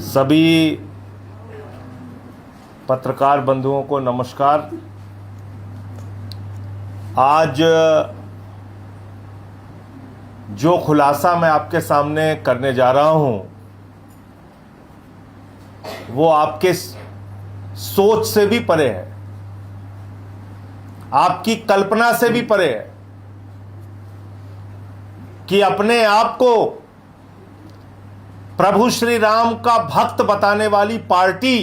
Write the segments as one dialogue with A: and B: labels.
A: सभी पत्रकार बंधुओं को नमस्कार। आज जो खुलासा मैं आपके सामने करने जा रहा हूं वो आपके सोच से भी परे है, आपकी कल्पना से भी परे है कि अपने आप को प्रभु श्री राम का भक्त बताने वाली पार्टी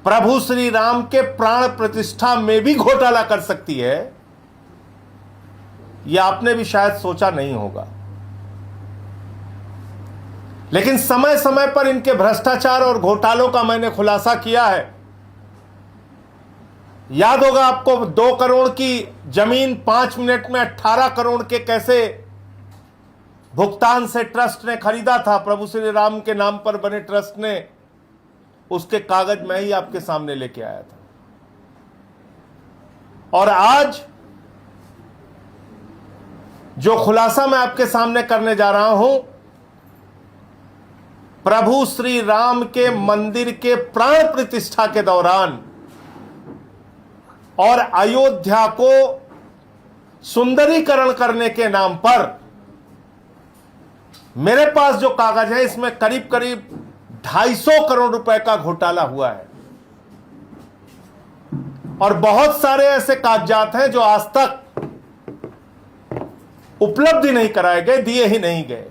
A: प्रभु श्री राम के प्राण प्रतिष्ठा में भी घोटाला कर सकती है, यह आपने भी शायद सोचा नहीं होगा। लेकिन समय समय पर इनके भ्रष्टाचार और घोटालों का मैंने खुलासा किया है। याद होगा आपको, 2 करोड़ की जमीन 5 मिनट में 18 करोड़ के कैसे भुगतान से ट्रस्ट ने खरीदा था। प्रभु श्री राम के नाम पर बने ट्रस्ट ने उसके कागज मैं ही आपके सामने लेके आया था। और आज जो खुलासा मैं आपके सामने करने जा रहा हूं, प्रभु श्री राम के मंदिर के प्राण प्रतिष्ठा के दौरान और अयोध्या को सुंदरीकरण करने के नाम पर मेरे पास जो कागज है इसमें करीब करीब 250 करोड़ रुपए का घोटाला हुआ है। और बहुत सारे ऐसे कागजात हैं जो आज तक उपलब्ध ही नहीं कराए गए, दिए ही नहीं गए।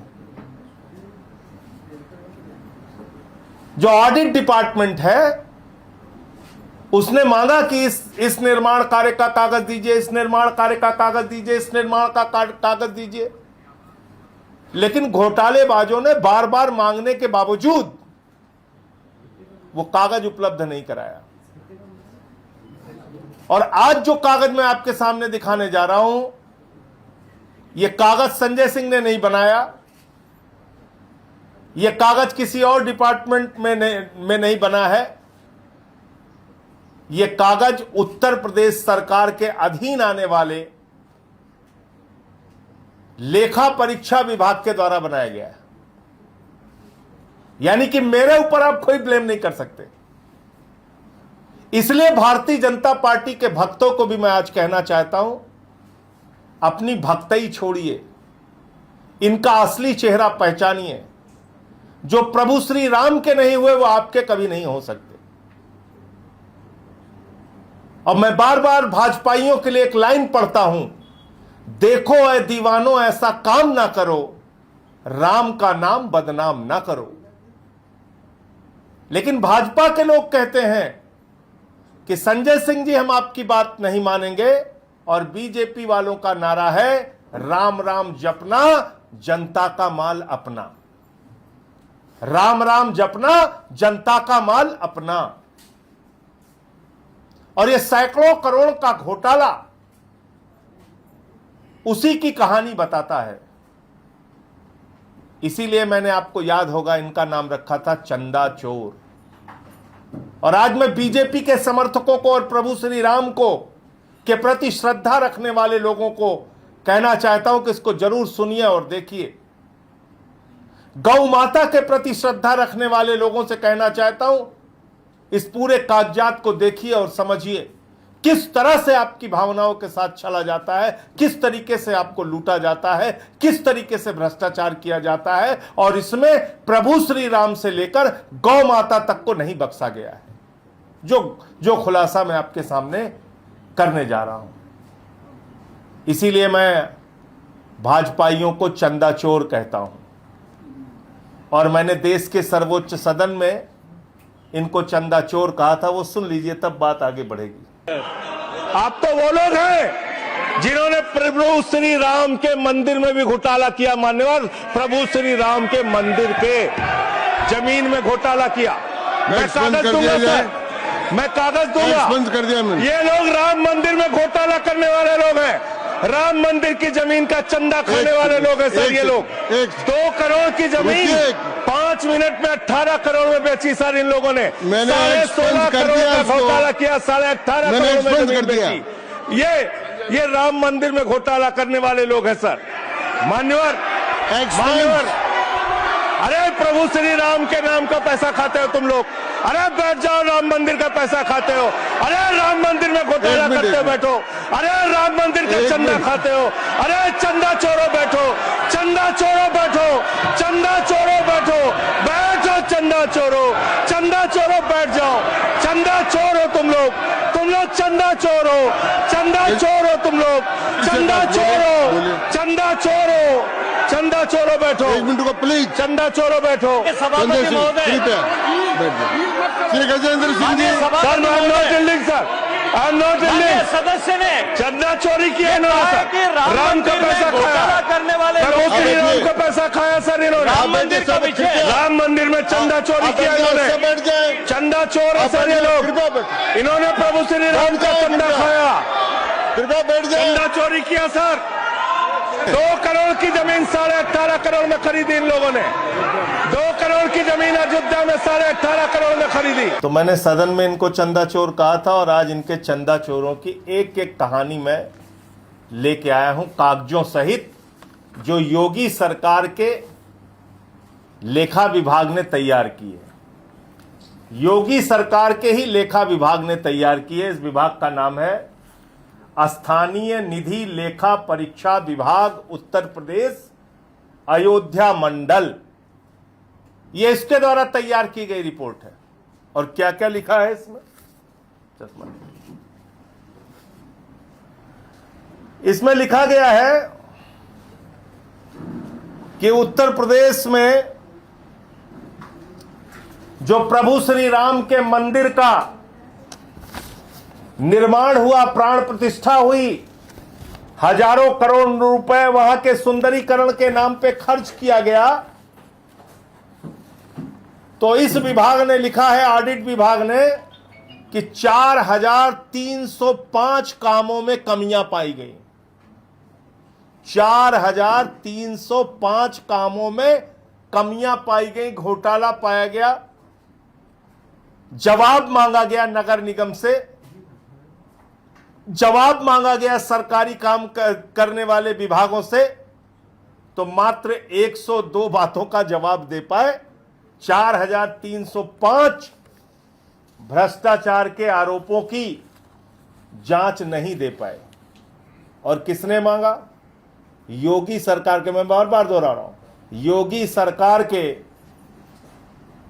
A: जो ऑडिट डिपार्टमेंट है उसने मांगा कि इस निर्माण कार्य का कागज दीजिए, इस निर्माण कार्य का कागज दीजिए, इस निर्माण का कागज दीजिए, लेकिन घोटालेबाजों ने बार बार मांगने के बावजूद वो कागज उपलब्ध नहीं कराया। और आज जो कागज मैं आपके सामने दिखाने जा रहा हूं, यह कागज संजय सिंह ने नहीं बनाया, यह कागज किसी और डिपार्टमेंट में नहीं बना है। यह कागज उत्तर प्रदेश सरकार के अधीन आने वाले लेखा परीक्षा विभाग के द्वारा बनाया गया है। यानी कि मेरे ऊपर आप कोई ब्लेम नहीं कर सकते। इसलिए भारतीय जनता पार्टी के भक्तों को भी मैं आज कहना चाहता हूं, अपनी भक्ति छोड़िए, इनका असली चेहरा पहचानिए। जो प्रभु श्री राम के नहीं हुए वो आपके कभी नहीं हो सकते। और मैं बार बार भाजपाइयों के लिए एक लाइन पढ़ता हूं, देखो ऐ दीवानो ऐसा काम ना करो, राम का नाम बदनाम ना करो। लेकिन भाजपा के लोग कहते हैं कि संजय सिंह जी हम आपकी बात नहीं मानेंगे, और बीजेपी वालों का नारा है राम राम जपना, जनता का माल अपना। राम राम जपना, जनता का माल अपना। और यह सैकड़ों करोड़ का घोटाला उसी की कहानी बताता है। इसीलिए मैंने, आपको याद होगा, इनका नाम रखा था चंदा चोर। और आज मैं बीजेपी के समर्थकों को और प्रभु श्री राम को के प्रति श्रद्धा रखने वाले लोगों को कहना चाहता हूं कि इसको जरूर सुनिए और देखिए। गौ माता के प्रति श्रद्धा रखने वाले लोगों से कहना चाहता हूं, इस पूरे कागजात को देखिए और समझिए किस तरह से आपकी भावनाओं के साथ चला जाता है, किस तरीके से आपको लूटा जाता है, किस तरीके से भ्रष्टाचार किया जाता है। और इसमें प्रभु श्री राम से लेकर गौ माता तक को नहीं बख्शा गया है। जो खुलासा मैं आपके सामने करने जा रहा हूं, इसीलिए मैं भाजपाइयों को चंदा चोर कहता हूं। और मैंने देश के सर्वोच्च सदन में इनको चंदा चोर कहा था, वो सुन लीजिए, तब बात आगे बढ़ेगी। आप तो वो लोग हैं जिन्होंने प्रभु श्री राम के मंदिर में भी घोटाला किया। मान्यवर, प्रभु श्री राम के मंदिर के जमीन में घोटाला किया। मैं कागज दूंगा सर, मैं कागज दूंगा।
B: कर दिया मैंने।
A: ये लोग राम मंदिर में घोटाला करने वाले लोग हैं, राम मंदिर की जमीन का चंदा खाने वाले लोग हैं सर। ये लोग 2 करोड़ की जमीन 5 मिनट में 18 करोड़ में बेची सर इन लोगों ने। 16.5 करोड़ का घोटाला किया, 18.5 करोड़ में जमीन बेची। ये राम मंदिर में घोटाला करने वाले लोग हैं सर। मान्यवर, अरे प्रभु श्री राम के नाम का पैसा खाते हो तुम लोग। अरे बैठ जाओ, राम मंदिर का पैसा खाते हो। अरे राम मंदिर में घोटाला करते हो, बैठो। अरे राम मंदिर का चंदा खाते हो। अरे चंदा चोरो बैठो, चंदा चोरो बैठो, चंदा चोरो बैठो, बैठो चंदा चोरो, चंदा चोरो बैठ जाओ। चंदा चोर हो तुम लोग चंदा चोर हो, चंदा चोर हो तुम लोग, चंदा चोर हो, चंदा चोर हो, चंदा चोरो बैठो।
B: 1 मिनट को प्लीज।
A: चंदा चोरो बैठो।
C: सभापति महोदय,
B: Shri Gajendra Singh ji.
A: Sir I am not dealing sir, I am not dealing.
C: सदस्य ने
A: चंदा चोरी किया इन्होंने
C: कि
A: राम का पैसा खाया
C: करने वाले
A: श्री राम का पैसा खाया सर इन्होंने।
C: राम मंदिर का पीछे
A: राम मंदिर में चंदा चोरी किया इन्होंने।
B: बैठ जाए।
A: चंदा चोर है सर ये लोग। इन्होंने प्रभु श्री राम का चंदा खाया,
B: कृपया बैठ जाए।
A: चंदा चोरी किया सर। 2 करोड़ की जमीन 18.5 करोड़ में खरीदी इन लोगों ने। 2 करोड़ की जमीन अयोध्या में 18.5 करोड़ में खरीदी। तो मैंने सदन में इनको चंदा चोर कहा था और आज इनके चंदा चोरों की एक एक कहानी मैं लेके आया हूं कागजों सहित, जो योगी सरकार के लेखा विभाग ने तैयार की है। योगी सरकार के ही लेखा विभाग ने तैयार की है। इस विभाग का नाम है स्थानीय निधि लेखा परीक्षा विभाग उत्तर प्रदेश अयोध्या मंडल। यह इसके द्वारा तैयार की गई रिपोर्ट है। और क्या क्या लिखा है इसमें, चश्मा, इसमें लिखा गया है कि उत्तर प्रदेश में जो प्रभु श्री राम के मंदिर का निर्माण हुआ, प्राण प्रतिष्ठा हुई, हजारों करोड़ रुपए वहां के सुंदरीकरण के नाम पे खर्च किया गया, तो इस विभाग ने लिखा है, ऑडिट विभाग ने, कि 4305 कामों में कमियां पाई गई। 4305 कामों में कमियां पाई गई, घोटाला पाया गया। जवाब मांगा गया नगर निगम से, जवाब मांगा गया सरकारी काम करने वाले विभागों से, तो मात्र 102 बातों का जवाब दे पाए। 4305 भ्रष्टाचार के आरोपों की जांच नहीं दे पाए। और किसने मांगा? योगी सरकार के, मैं बार बार दोहरा रहा हूं, योगी सरकार के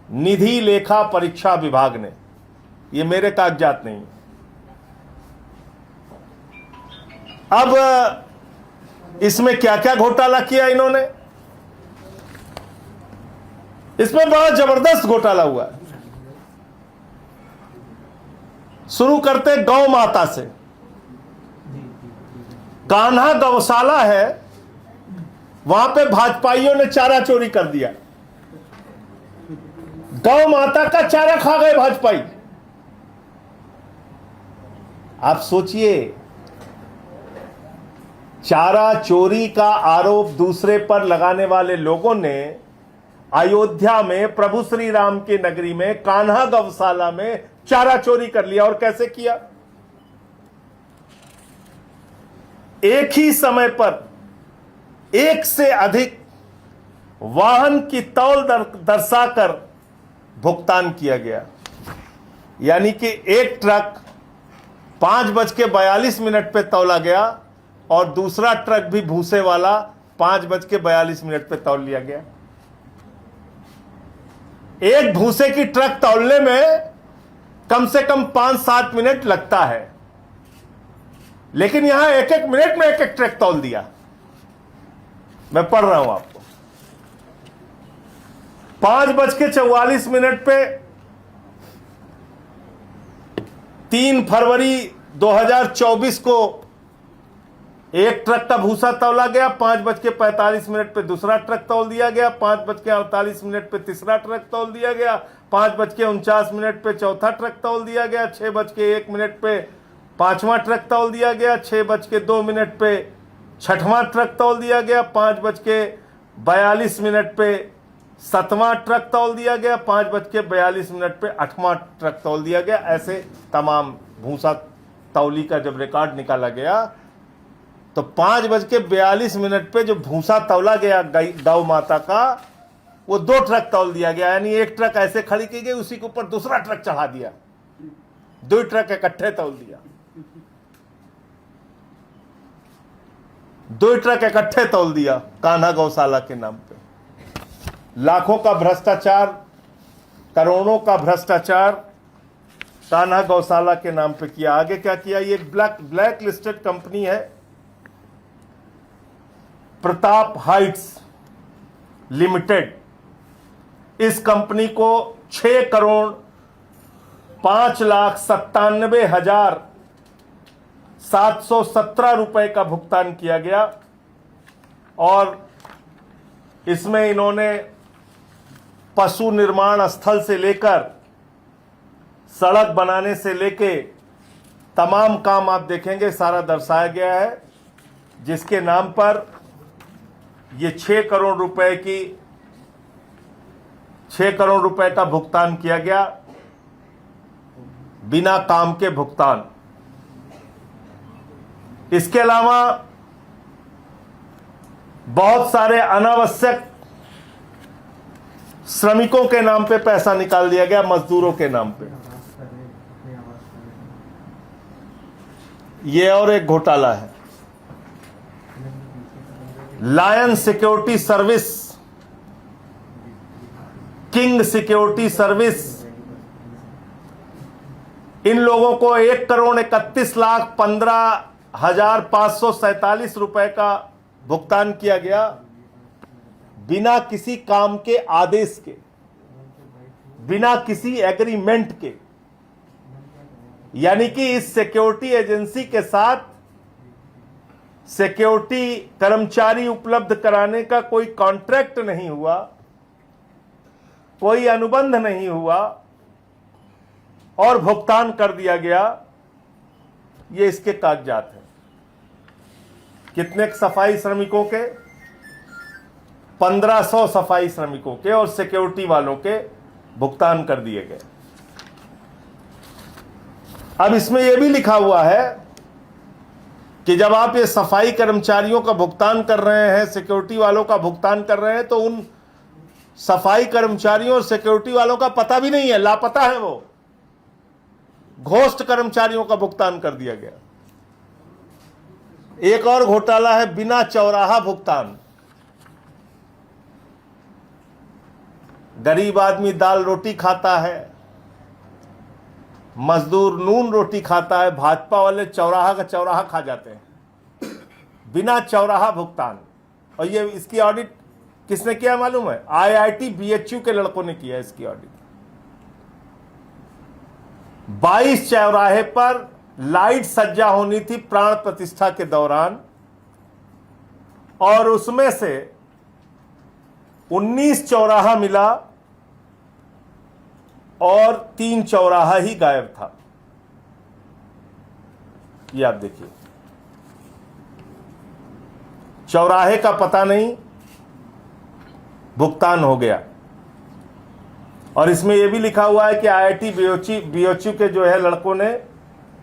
A: निधि लेखा परीक्षा विभाग ने। ये मेरे कागजात नहीं। अब इसमें क्या क्या घोटाला किया इन्होंने, इसमें बड़ा जबरदस्त घोटाला हुआ है। शुरू करते गौ माता से। कान्हा गौशाला है, वहां पे भाजपाइयों ने चारा चोरी कर दिया। गौ माता का चारा खा गए भाजपाई। आप सोचिए, चारा चोरी का आरोप दूसरे पर लगाने वाले लोगों ने अयोध्या में प्रभु श्री राम की नगरी में कान्हा गौशाला में चारा चोरी कर लिया। और कैसे किया? एक ही समय पर एक से अधिक वाहन की तौल दर्शाकर भुगतान किया गया। यानी कि एक ट्रक 5:42 पे तौला गया और दूसरा ट्रक भी भूसे वाला 5:42 पे तौल लिया गया। एक भूसे की ट्रक तौलने में कम से कम 5-7 मिनट लगता है, लेकिन यहां 1-1 मिनट में 1-1 ट्रक तौल दिया। मैं पढ़ रहा हूं आपको। 5:44 पे 3 फरवरी 2024 को एक ट्रक का भूसा तौला गया। 5:45 पे दूसरा ट्रक तौल दिया गया। 5:48 पे तीसरा ट्रक तौल दिया गया। 5:49 पे चौथा ट्रक तौल दिया गया। 6:01 पे पांचवा ट्रक तौल दिया गया। 6:02 पे छठवां ट्रक तौल दिया गया। 5:42 पे सातवां ट्रक तौल दिया गया। 5:42 पे आठवां ट्रक तौल दिया गया। ऐसे तमाम भूसा तौली का जब रिकॉर्ड निकाला गया तो 5:42 पे जो भूसा तौला गया गौ माता का, वो 2 ट्रक तौल दिया गया, यानी एक ट्रक ऐसे खड़ी की गई, उसी के ऊपर दूसरा ट्रक चढ़ा दिया, 2 ट्रक इकट्ठे तौल दिया, 2 ट्रक इकट्ठे तौल दिया कान्हा गौशाला के नाम पे। लाखों का भ्रष्टाचार, करोड़ों का भ्रष्टाचार कान्हा गौशाला के नाम पे किया। आगे क्या किया, ये एक ब्लैक लिस्टेड कंपनी है, प्रताप हाइट्स लिमिटेड। इस कंपनी को 6,97,717 रुपए का भुगतान किया गया और इसमें इन्होंने पशु निर्माण स्थल से लेकर सड़क बनाने से लेके तमाम काम आप देखेंगे सारा दर्शाया गया है, जिसके नाम पर ये 6 करोड़ रुपए का भुगतान किया गया, बिना काम के भुगतान। इसके अलावा बहुत सारे अनावश्यक श्रमिकों के नाम पे पैसा निकाल दिया गया, मजदूरों के नाम पे। ये और एक घोटाला है, lion security service, king security service, इन लोगों को 1,31,15,547 रुपए का भुगतान किया गया, बिना किसी काम के आदेश के, बिना किसी एग्रीमेंट के। यानी कि इस सिक्योरिटी एजेंसी के साथ सिक्योरिटी कर्मचारी उपलब्ध कराने का कोई कॉन्ट्रैक्ट नहीं हुआ, कोई अनुबंध नहीं हुआ और भुगतान कर दिया गया। ये इसके कागजात हैं। कितने सफाई श्रमिकों के? 1500 सफाई श्रमिकों के और सिक्योरिटी वालों के भुगतान कर दिए गए। अब इसमें यह भी लिखा हुआ है कि जब आप ये सफाई कर्मचारियों का भुगतान कर रहे हैं, सिक्योरिटी वालों का भुगतान कर रहे हैं, तो उन सफाई कर्मचारियों और सिक्योरिटी वालों का पता भी नहीं है, लापता है वो। घोस्ट कर्मचारियों का भुगतान कर दिया गया। एक और घोटाला है बिना चौराहा भुगतान। गरीब आदमी दाल रोटी खाता है, मजदूर नून रोटी खाता है, भाजपा वाले चौराहा का चौराहा खा जाते हैं बिना चौराहा भुगतान। और ये इसकी ऑडिट किसने किया मालूम है? IIT BHU के लड़कों ने किया इसकी ऑडिट। 22 चौराहे पर लाइट सज्जा होनी थी प्राण प्रतिष्ठा के दौरान और उसमें से 19 चौराहा मिला और 3 चौराहा ही गायब था। ये आप देखिए, चौराहे का पता नहीं, भुगतान हो गया। और इसमें यह भी लिखा हुआ है कि IIT BHU के जो है लड़कों ने,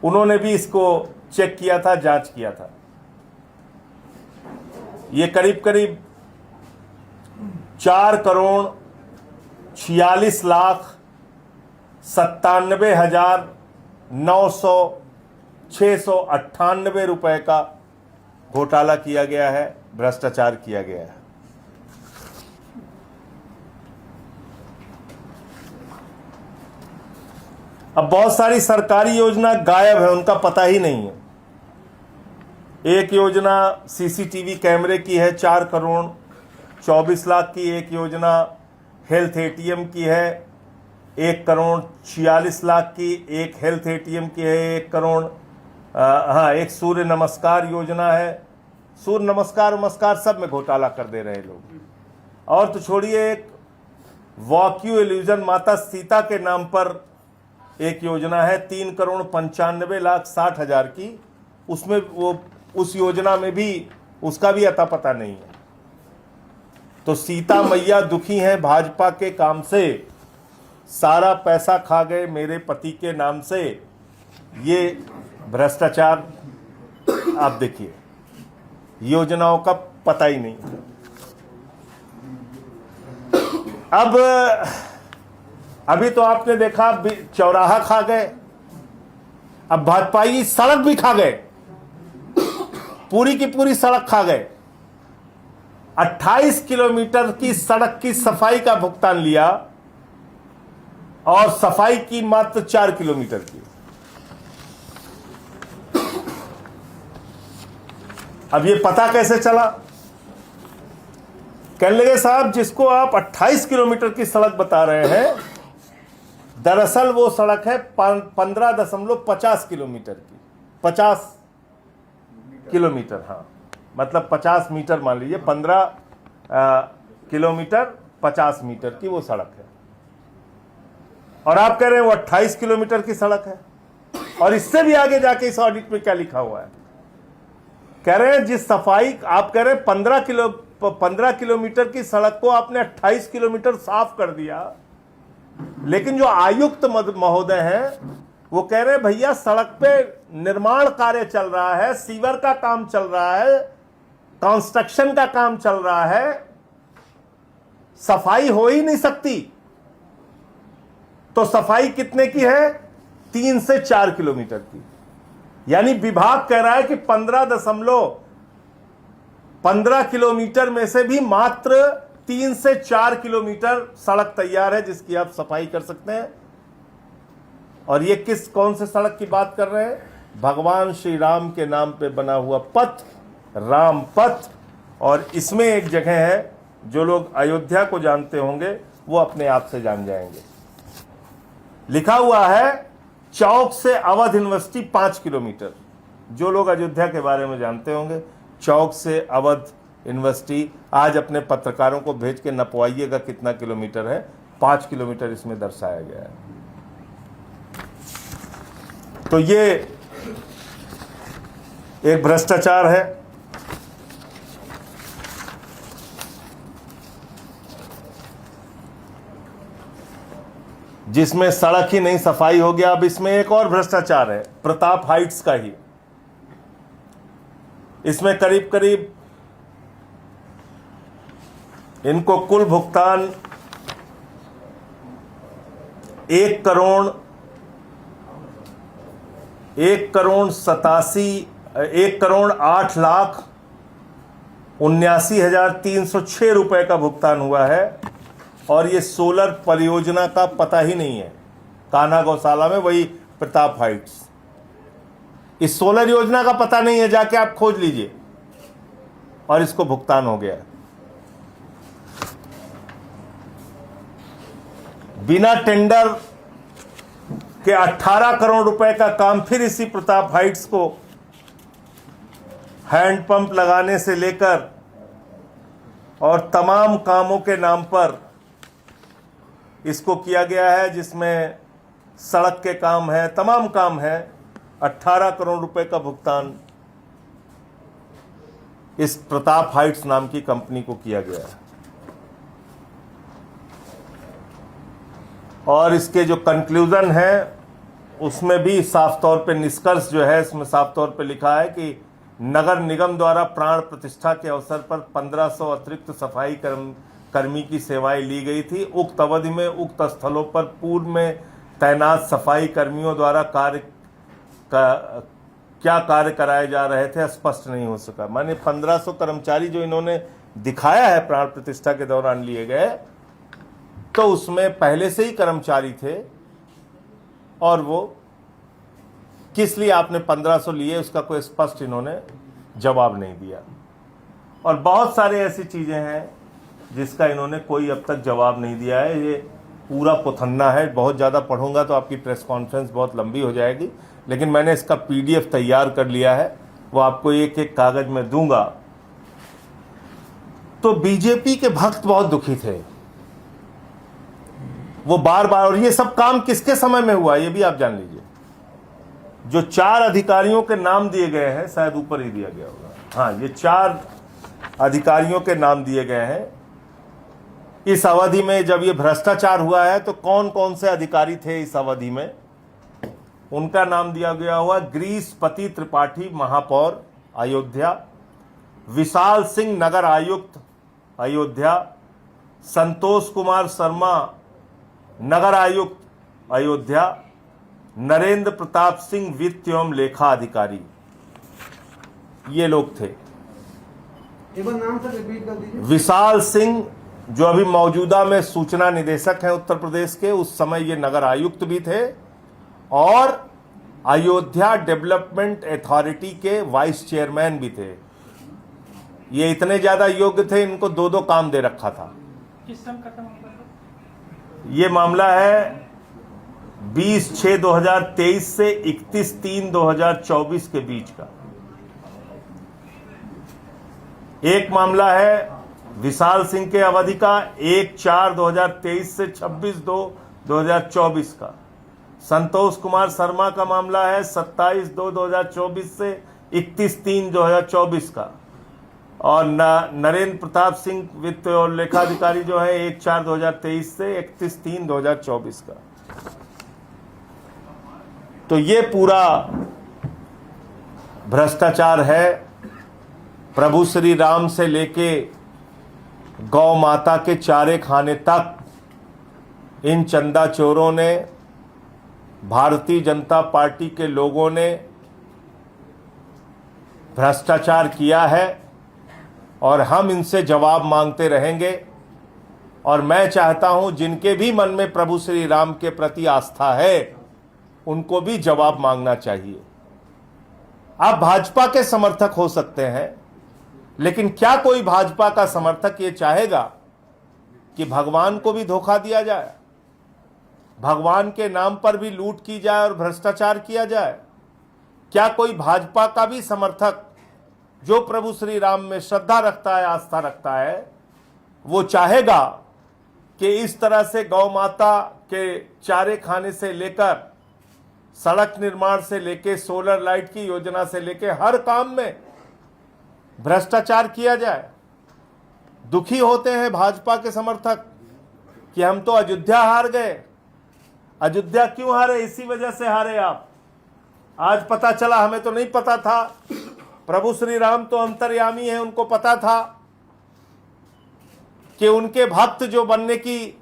A: उन्होंने भी इसको चेक किया था, जांच किया था। ये करीब करीब 4,46,97,998 रुपए का घोटाला किया गया है, भ्रष्टाचार किया गया है। अब बहुत सारी सरकारी योजना गायब है, उनका पता ही नहीं है। एक योजना CCTV कैमरे की है 4 करोड़ 24 लाख की, एक योजना हेल्थ ATM की है 1 करोड़ 46 लाख की, एक हेल्थ ATM की है 1 करोड़, एक सूर्य नमस्कार योजना है। सूर्य नमस्कार सब में घोटाला कर दे रहे लोग। और तो छोड़िए, एक वॉक्यू इल्यूजन माता सीता के नाम पर एक योजना है 3 करोड़ 95,60,000 की, उसमें वो उस योजना में भी उसका भी अता पता नहीं है। तो सीता मैया दुखी हैं भाजपा के काम से, सारा पैसा खा गए मेरे पति के नाम से। ये भ्रष्टाचार आप देखिए, योजनाओं का पता ही नहीं। अब अभी तो आपने देखा चौराहा खा गए, अब भाजपाई सड़क भी खा गए, पूरी की पूरी सड़क खा गए। 28 किलोमीटर की सड़क की सफाई का भुगतान लिया और सफाई की मात्र 4 किलोमीटर की। अब ये पता कैसे चला? कहने लगे साहब जिसको आप 28 किलोमीटर की सड़क बता रहे हैं, दरअसल वो सड़क है 15.50 किलोमीटर की। 50 किलोमीटर, हाँ, मतलब 50 मीटर मान लीजिए, 15 किलोमीटर 50 मीटर की वो सड़क है। और आप कह रहे हैं वो 28 किलोमीटर की सड़क है। और इससे भी आगे जाके इस ऑडिट में क्या लिखा हुआ है? कह रहे हैं जिस सफाई, आप कह रहे हैं 15 किलोमीटर की सड़क को आपने 28 किलोमीटर साफ कर दिया, लेकिन जो आयुक्त महोदय हैं वो कह रहे हैं भैया सड़क पे निर्माण कार्य चल रहा है, सीवर का काम चल रहा है, कंस्ट्रक्शन का काम चल रहा है, सफाई हो ही नहीं सकती। तो सफाई कितने की है? 3 से 4 किलोमीटर की। यानी विभाग कह रहा है कि 15 किलोमीटर में से भी मात्र 3 से 4 किलोमीटर सड़क तैयार है जिसकी आप सफाई कर सकते हैं। और ये कौन से सड़क की बात कर रहे हैं? भगवान श्री राम के नाम पे बना हुआ पथ, राम पथ। और इसमें एक जगह है, जो लोग अयोध्या को जानते होंगे वो अपने आप से जान जाएंगे। लिखा हुआ है चौक से अवध यूनिवर्सिटी 5 किलोमीटर। जो लोग अयोध्या के बारे में जानते होंगे, चौक से अवध यूनिवर्सिटी, आज अपने पत्रकारों को भेज के नपवाइएगा कितना किलोमीटर है। 5 किलोमीटर इसमें दर्शाया गया है। तो ये एक भ्रष्टाचार है। जिसमें सड़क ही नहीं सफाई हो गया। अब इसमें एक और भ्रष्टाचार है, प्रताप हाइट्स का ही। इसमें करीब करीब इनको कुल भुगतान 1 करोड़ 8,79,306 रुपए का भुगतान हुआ है। और ये सोलर परियोजना का पता ही नहीं है, कान्हा गौशाला में, वही प्रताप हाइट्स। इस सोलर योजना का पता नहीं है, जाके आप खोज लीजिए। और इसको भुगतान हो गया। बिना टेंडर के 18 करोड़ रुपए का काम फिर इसी प्रताप हाइट्स को हैंडपंप लगाने से लेकर और तमाम कामों के नाम पर इसको किया गया है, जिसमें सड़क के काम है, तमाम काम है। 18 करोड़ रुपए का भुगतान इस प्रताप हाइट्स नाम की कंपनी को किया गया है। और इसके जो कंक्लूजन है उसमें भी साफ तौर पे निष्कर्ष जो है, इसमें साफ तौर पे लिखा है कि नगर निगम द्वारा प्राण प्रतिष्ठा के अवसर पर 1500 अतिरिक्त सफाई कर्मी की सेवाएं ली गई थी। उक्त अवधि में उक्त स्थलों पर पूर्व में तैनात सफाई कर्मियों द्वारा क्या कार्य कराए जा रहे थे स्पष्ट नहीं हो सका। माने 1500 कर्मचारी जो इन्होंने दिखाया है प्राण प्रतिष्ठा के दौरान लिए गए, तो उसमें पहले से ही कर्मचारी थे। और वो किस लिए आपने 1500 लिए, उसका कोई स्पष्ट इन्होंने जवाब नहीं दिया। और बहुत सारे ऐसी चीजें हैं जिसका इन्होंने कोई अब तक जवाब नहीं दिया है। ये पूरा पुथन्ना है, बहुत ज़्यादा पढ़ूंगा तो आपकी प्रेस कॉन्फ्रेंस बहुत लंबी हो जाएगी। लेकिन मैंने इसका PDF तैयार कर लिया है, वो आपको एक एक कागज में दूंगा। तो बीजेपी के भक्त बहुत दुखी थे, वो बार बार। और ये सब काम किसके समय में हुआ ये भी आप जान लीजिए। जो 4 अधिकारियों के नाम दिए गए हैं, शायद ऊपर ही दिया गया होगा, हाँ, ये 4 अधिकारियों के नाम दिए गए हैं। इस अवधि में जब ये भ्रष्टाचार हुआ है तो कौन कौन से अधिकारी थे इस अवधि में, उनका नाम दिया गया हुआ। ग्रीसपति त्रिपाठी महापौर अयोध्या, विशाल सिंह नगर आयुक्त अयोध्या, संतोष कुमार शर्मा नगर आयुक्त अयोध्या, नरेंद्र प्रताप सिंह वित्त एवं लेखा अधिकारी, ये लोग थे।
D: एक बार नाम सर रिपीट कर दीजिए।
A: विशाल सिंह जो अभी मौजूदा में सूचना निदेशक हैं उत्तर प्रदेश के, उस समय ये नगर आयुक्त भी थे और अयोध्या डेवलपमेंट अथॉरिटी के वाइस चेयरमैन भी थे। ये इतने ज्यादा योग्य थे, इनको दो दो काम दे रखा था।
C: किस सन का मामला है?
A: ये मामला है 20/6/2023 से 31/3/2024 के बीच का। एक मामला है विशाल सिंह के अवधि का 1/4/2023 से 26/2/2024 का। संतोष कुमार शर्मा का मामला है 27/2/2024 से 31/3/2024 का। और नरेंद्र प्रताप सिंह वित्त और लेखाधिकारी जो है 1/4/2023 से 31/3/2024 का। तो ये पूरा भ्रष्टाचार है। प्रभु श्री राम से लेके गौ माता के चारे खाने तक इन चंदा चोरों ने, भारतीय जनता पार्टी के लोगों ने भ्रष्टाचार किया है और हम इनसे जवाब मांगते रहेंगे। और मैं चाहता हूं जिनके भी मन में प्रभु श्री राम के प्रति आस्था है उनको भी जवाब मांगना चाहिए। आप भाजपा के समर्थक हो सकते हैं, लेकिन क्या कोई भाजपा का समर्थक ये चाहेगा कि भगवान को भी धोखा दिया जाए, भगवान के नाम पर भी लूट की जाए और भ्रष्टाचार किया जाए? क्या कोई भाजपा का भी समर्थक जो प्रभु श्री राम में श्रद्धा रखता है, आस्था रखता है, वो चाहेगा कि इस तरह से गौ माता के चारे खाने से लेकर सड़क निर्माण से लेकर सोलर लाइट की योजना से लेकर हर काम में भ्रष्टाचार किया जाए? दुखी होते हैं भाजपा के समर्थक कि हम तो अयोध्या हार गए। अयोध्या क्यों हारे? इसी वजह से हारे आप। आज पता चला, हमें तो नहीं पता था। प्रभु श्री राम तो अंतर्यामी है, उनको पता था कि उनके भक्त जो बनने की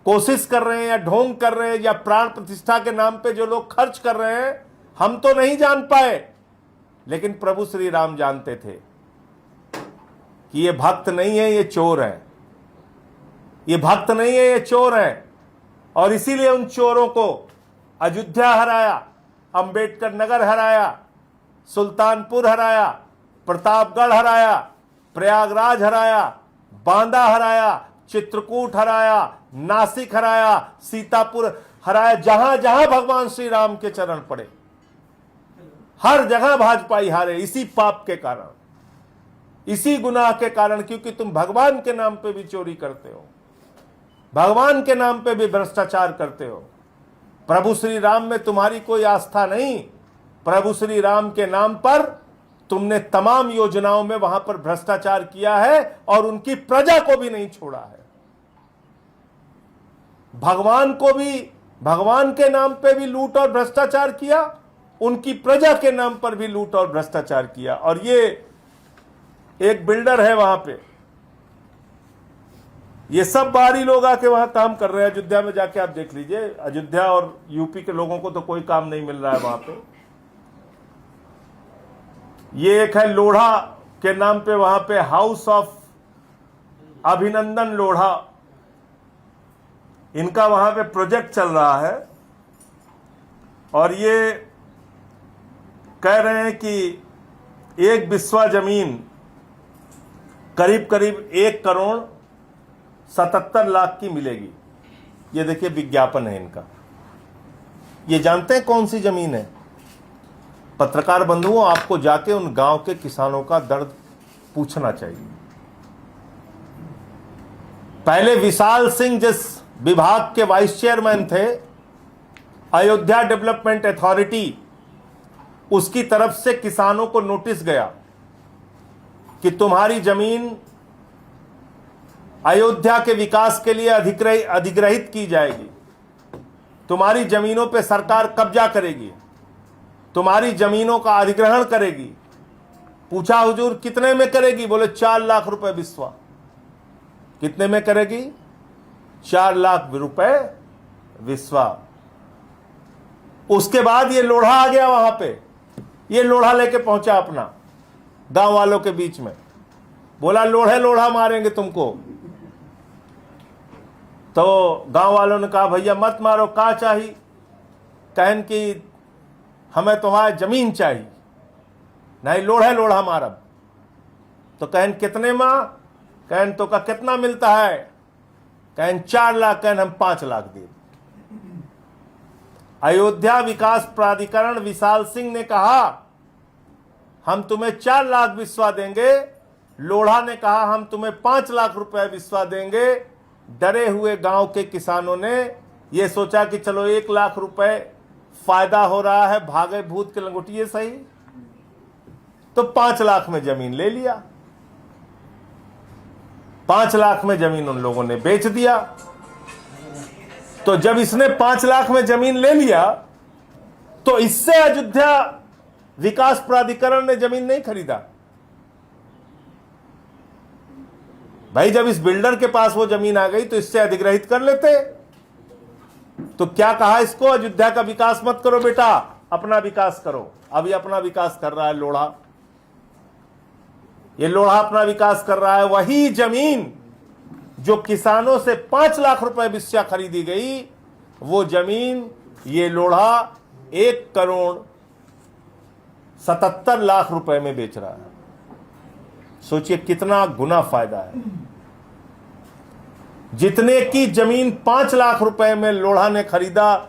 A: कोशिश कर रहे हैं या ढोंग कर रहे हैं या प्राण प्रतिष्ठा के नाम पे जो लोग खर्च कर रहे हैं, हम तो नहीं जान पाए, लेकिन प्रभु श्री राम जानते थे कि ये भक्त नहीं है, ये चोर है। ये भक्त नहीं है, ये चोर है। और इसीलिए उन चोरों को अयोध्या हराया, अंबेडकर नगर हराया, सुल्तानपुर हराया, प्रतापगढ़ हराया, प्रयागराज हराया, बांदा हराया, चित्रकूट हराया, नासिक हराया, सीतापुर हराया। जहां जहां भगवान श्री राम के चरण पड़े, हर जगह भाजपाई हारे। इसी पाप के कारण, इसी गुनाह के कारण, क्योंकि तुम भगवान के नाम पे भी चोरी करते हो, भगवान के नाम पे भी भ्रष्टाचार करते हो। प्रभु श्री राम में तुम्हारी कोई आस्था नहीं। प्रभु श्री राम के नाम पर तुमने तमाम योजनाओं में वहां पर भ्रष्टाचार किया है और उनकी प्रजा को भी नहीं छोड़ा है। भगवान को भी, भगवान के नाम पे भी लूट और भ्रष्टाचार किया, उनकी प्रजा के नाम पर भी लूट और भ्रष्टाचार किया। और ये एक बिल्डर है वहां पे, ये सब बाहरी लोग आके वहां काम कर रहे हैं। अयोध्या में जाके आप देख लीजिए, अयोध्या और यूपी के लोगों को तो कोई काम नहीं मिल रहा है वहां पे। ये एक है लोढ़ा के नाम पे, वहां पे हाउस ऑफ अभिनंदन लोढ़ा, इनका वहां पे प्रोजेक्ट चल रहा है। और ये कह रहे हैं कि एक बिस्वा जमीन करीब करीब 1,77,00,000 की मिलेगी। ये देखिए विज्ञापन है इनका। ये जानते हैं कौन सी जमीन है? पत्रकार बंधुओं, आपको जाके उन गांव के किसानों का दर्द पूछना चाहिए। पहले विशाल सिंह जिस विभाग के वाइस चेयरमैन थे, अयोध्या डेवलपमेंट अथॉरिटी, उसकी तरफ से किसानों को नोटिस गया कि तुम्हारी जमीन अयोध्या के विकास के लिए अधिग्रहित की जाएगी, तुम्हारी जमीनों पे सरकार कब्जा करेगी, तुम्हारी जमीनों का अधिग्रहण करेगी। पूछा हुजूर कितने में करेगी? बोले 4 लाख रुपए बिस्वा। कितने में करेगी? 4 लाख रुपए विश्वा। उसके बाद ये लोढ़ा आ गया वहां पे, ये लोढ़ा लेके पहुंचा अपना गांव वालों के बीच में, बोला लोढ़े लोढ़ा मारेंगे तुमको। तो गांव वालों ने कहा भैया मत मारो, का चाहिए? कहन कि हमें तुम्हारी जमीन चाहिए, नहीं लोढ़े लोढ़ा मारब। तो कहन कितने मां? कहन तो का कितना मिलता है? कहन 4 लाख। कहन हम 5 लाख दे। अयोध्या विकास प्राधिकरण विशाल सिंह ने कहा हम तुम्हें 4 लाख विश्वा देंगे। लोढ़ा ने कहा हम तुम्हें 5 लाख रुपए विश्वा देंगे। डरे हुए गांव के किसानों ने यह सोचा कि चलो 1 लाख रुपए फायदा हो रहा है, भागे भूत के लंगोटिए सही, तो 5 लाख में जमीन ले लिया। 5 लाख में जमीन उन लोगों ने बेच दिया। तो जब इसने 5 लाख में जमीन ले लिया तो इससे अयोध्या विकास प्राधिकरण ने जमीन नहीं खरीदा। भाई जब इस बिल्डर के पास वो जमीन आ गई तो इससे अधिग्रहित कर लेते। तो क्या कहा इसको? अयोध्या का विकास मत करो बेटा, अपना विकास करो। अभी अपना विकास कर रहा है लोढ़ा, ये लोढ़ा अपना विकास कर रहा है। वही जमीन जो किसानों से 5 लाख रुपए विश्वा खरीदी गई, वो जमीन ये लोढ़ा 1,77,00,000 रुपए में बेच रहा है। सोचिए कितना गुना फायदा है। जितने की जमीन 5 लाख रुपए में लोढ़ा ने खरीदा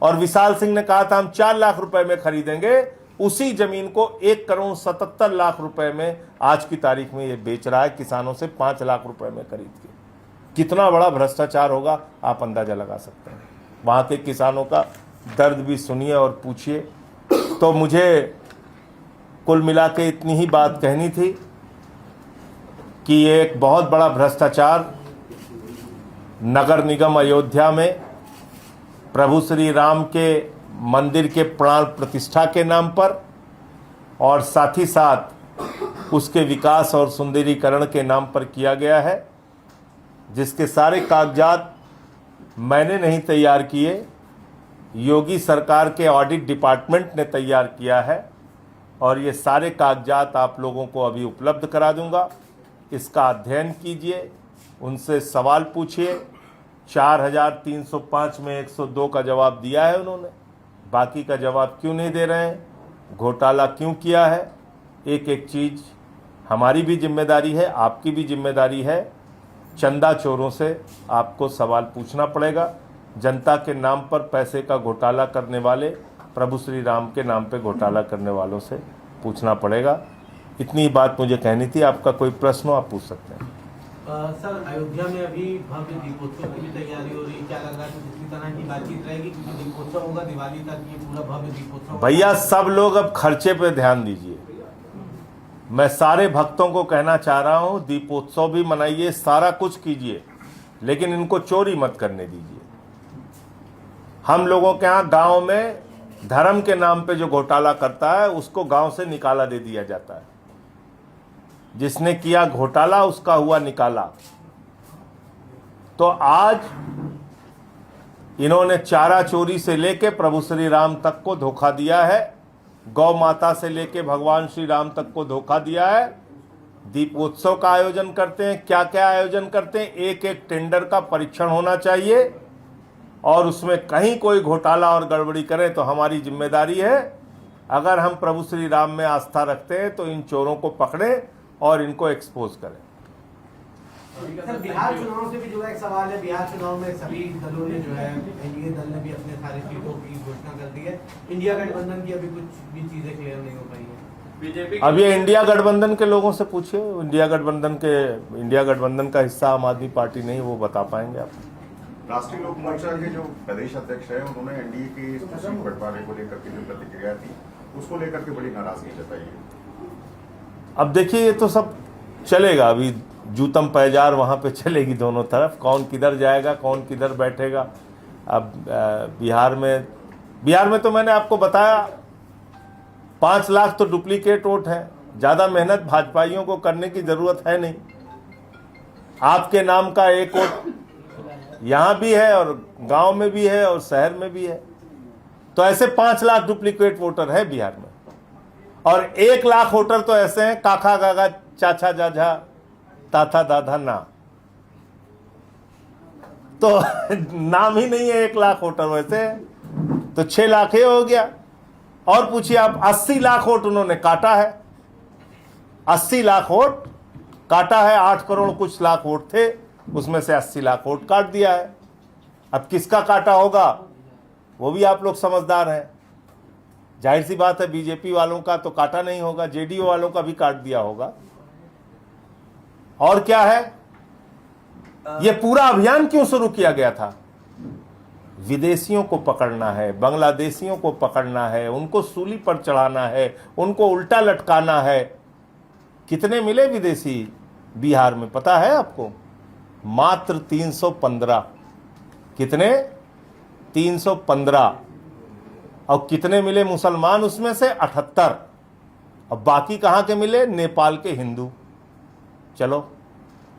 A: और विशाल सिंह ने कहा था हम 4 लाख रुपए में खरीदेंगे, उसी जमीन को 1,77,00,000 रुपए में आज की तारीख में ये बेच रहा है किसानों से 5 लाख रुपए में खरीद के। कितना बड़ा भ्रष्टाचार होगा आप अंदाजा लगा सकते हैं। वहां के किसानों का दर्द भी सुनिए और पूछिए। तो मुझे कुल मिला के इतनी ही बात कहनी थी कि ये एक बहुत बड़ा भ्रष्टाचार नगर निगम अयोध्या में प्रभु श्री राम के मंदिर के प्राण प्रतिष्ठा के नाम पर और साथ ही साथ उसके विकास और सुंदरीकरण के नाम पर किया गया है, जिसके सारे कागजात मैंने नहीं तैयार किए, योगी सरकार के ऑडिट डिपार्टमेंट ने तैयार किया है और ये सारे कागजात आप लोगों को अभी उपलब्ध करा दूंगा। इसका अध्ययन कीजिए, उनसे सवाल पूछिए। 4,305 में 102 का जवाब दिया है उन्होंने, बाकी का जवाब क्यों नहीं दे रहे हैं, घोटाला क्यों किया है। एक एक चीज़ हमारी भी जिम्मेदारी है, आपकी भी जिम्मेदारी है। चंदा चोरों से आपको सवाल पूछना पड़ेगा। जनता के नाम पर पैसे का घोटाला करने वाले, प्रभु श्री राम के नाम पे घोटाला करने वालों से पूछना पड़ेगा। इतनी बात मुझे कहनी थी। आपका कोई प्रश्न हो आप पूछ सकते हैं।
E: सर अयोध्या में अभी भव्य दीपोत्सव की भी तैयारी हो रही है, क्या लग रहा है कि इसी तरह की बातचीत रहेगी क्योंकि दीपोत्सव होगा दिवाली तक, ये पूरा भव्य दीपोत्सव?
A: भैया सब लोग अब खर्चे पे ध्यान दीजिए। मैं सारे भक्तों को कहना चाह रहा हूं दीपोत्सव भी मनाइए, सारा कुछ कीजिए, लेकिन इनको चोरी मत करने दीजिए। हम लोगों के यहाँ गांव में धर्म के नाम पे जो घोटाला करता है उसको गांव से निकाला दे दिया जाता है। जिसने किया घोटाला उसका हुआ निकाला। तो आज इन्होंने चारा चोरी से लेके प्रभु श्री राम तक को धोखा दिया है, गौ माता से लेके भगवान श्री राम तक को धोखा दिया है। दीपोत्सव का आयोजन करते हैं, क्या क्या आयोजन करते हैं, एक एक टेंडर का परीक्षण होना चाहिए और उसमें कहीं कोई घोटाला और गड़बड़ी करें तो हमारी जिम्मेदारी है। अगर हम प्रभु श्री राम में आस्था रखते हैं तो इन चोरों को पकड़ें और इनको एक्सपोज करें।
E: सर बिहार चुनाव से भी जुड़ा एक सवाल है। बिहार चुनाव में सभी दलों ने जो है, एनडीए दल ने भी अपने सारे सीटों की घोषणा कर दी है। इंडिया गठबंधन की अभी कुछ भी चीजें क्लियर नहीं हो पाई है। बीजेपी
A: अब ये इंडिया गठबंधन के लोगों से पूछिए। इंडिया गठबंधन का हिस्सा आम आदमी पार्टी नहीं, वो बता पाएंगे आप।
F: राष्ट्रीय लोक मोर्चा के जो प्रदेश अध्यक्ष है उन्होंने एनडीए के सीट बंटवारे को लेकर के जो प्रतिक्रिया थी उसको लेकर के बड़ी नाराजगी जताई है।
A: अब देखिए ये तो सब चलेगा, अभी जूतम पैजार वहाँ पे चलेगी दोनों तरफ, कौन किधर जाएगा कौन किधर बैठेगा। अब बिहार में तो मैंने आपको बताया 5 लाख तो डुप्लीकेट वोट है, ज़्यादा मेहनत भाजपाइयों को करने की ज़रूरत है नहीं। आपके नाम का एक वोट यहां भी है और गांव में भी है और शहर में भी है। तो ऐसे 5 लाख डुप्लीकेट वोटर है बिहार में, और 1 लाख वोटर तो ऐसे हैं काका गागा चाचा जाजा ताता दादा ना, तो नाम ही नहीं है 1 लाख वोटर वैसे, तो 6 लाख ही हो गया। और पूछिए आप, 80 लाख वोट उन्होंने काटा है, 80 लाख वोट काटा है। 8 करोड़ कुछ लाख वोट थे, उसमें से 80 लाख वोट काट दिया है। अब किसका काटा होगा वो भी आप लोग समझदार हैं, जाहिर सी बात है बीजेपी वालों का तो काटा नहीं होगा, जेडीयू वालों का भी काट दिया होगा। और क्या है, ये पूरा अभियान क्यों शुरू किया गया था? विदेशियों को पकड़ना है, बांग्लादेशियों को पकड़ना है, उनको सूली पर चढ़ाना है, उनको उल्टा लटकाना है। कितने मिले विदेशी बिहार में पता है आपको? मात्र 315। कितने? 315। और कितने मिले मुसलमान उसमें से? 78। और बाकी कहां के मिले? नेपाल के हिंदू। चलो,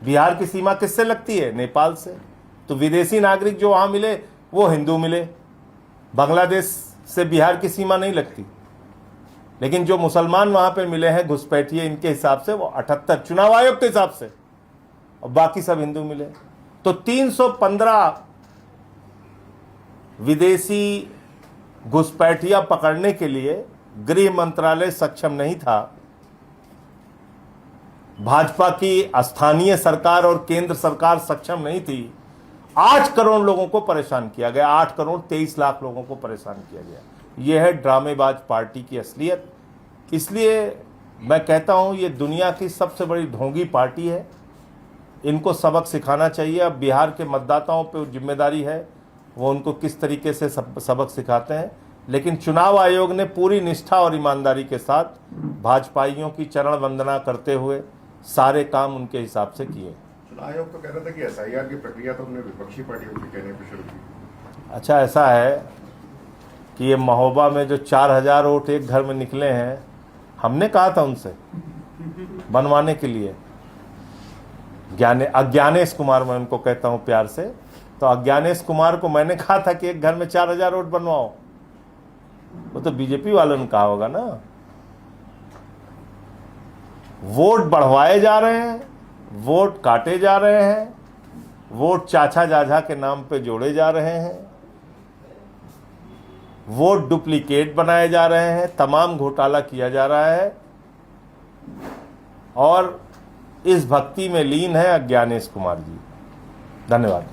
A: बिहार की सीमा किससे लगती है? नेपाल से। तो विदेशी नागरिक जो वहां मिले वो हिंदू मिले। बांग्लादेश से बिहार की सीमा नहीं लगती, लेकिन जो मुसलमान वहां पे मिले हैं घुसपैठिए, इनके हिसाब से वो 78, चुनाव आयोग के हिसाब से, और बाकी सब हिंदू मिले। तो 315 विदेशी घुसपैठिया पकड़ने के लिए गृह मंत्रालय सक्षम नहीं था। भाजपा की स्थानीय सरकार और केंद्र सरकार सक्षम नहीं थी। 8 करोड़ लोगों को परेशान किया गया, 8 करोड़ 23 लाख लोगों को परेशान किया गया। यह है ड्रामेबाज पार्टी की असलियत। इसलिए मैं कहता हूं ये दुनिया की सबसे बड़ी ढोंगी पार्टी है, इनको सबक सिखाना चाहिए। अब बिहार के मतदाताओं पे जिम्मेदारी है वो उनको किस तरीके से सबक सिखाते हैं, लेकिन चुनाव आयोग ने पूरी निष्ठा और ईमानदारी के साथ भाजपाइयों की चरण वंदना करते हुए सारे काम उनके हिसाब से किए।
F: चुनाव आयोग तो कह रहा था कि एसआईआर की प्रक्रिया तो हमने विपक्षी पार्टियों के कहने पर शुरू की।
A: अच्छा, ऐसा है कि ये महोबा में जो 4000 वोट एक घर में निकले हैं, हमने कहा था उनसे बनवाने के लिए। अज्ञानेश कुमार, मैं उनको कहता हूं प्यार से, तो अज्ञानेश कुमार को मैंने कहा था कि एक घर में 4000 वोट बनवाओ। वो तो बीजेपी वालों ने कहा होगा ना। वोट बढ़वाए जा रहे हैं, वोट काटे जा रहे हैं, वोट चाचा जाजा के नाम पे जोड़े जा रहे हैं, वोट डुप्लीकेट बनाए जा रहे हैं, तमाम घोटाला किया जा रहा है। और इस भक्ति में लीन है अज्ञानेश कुमार जी। धन्यवाद।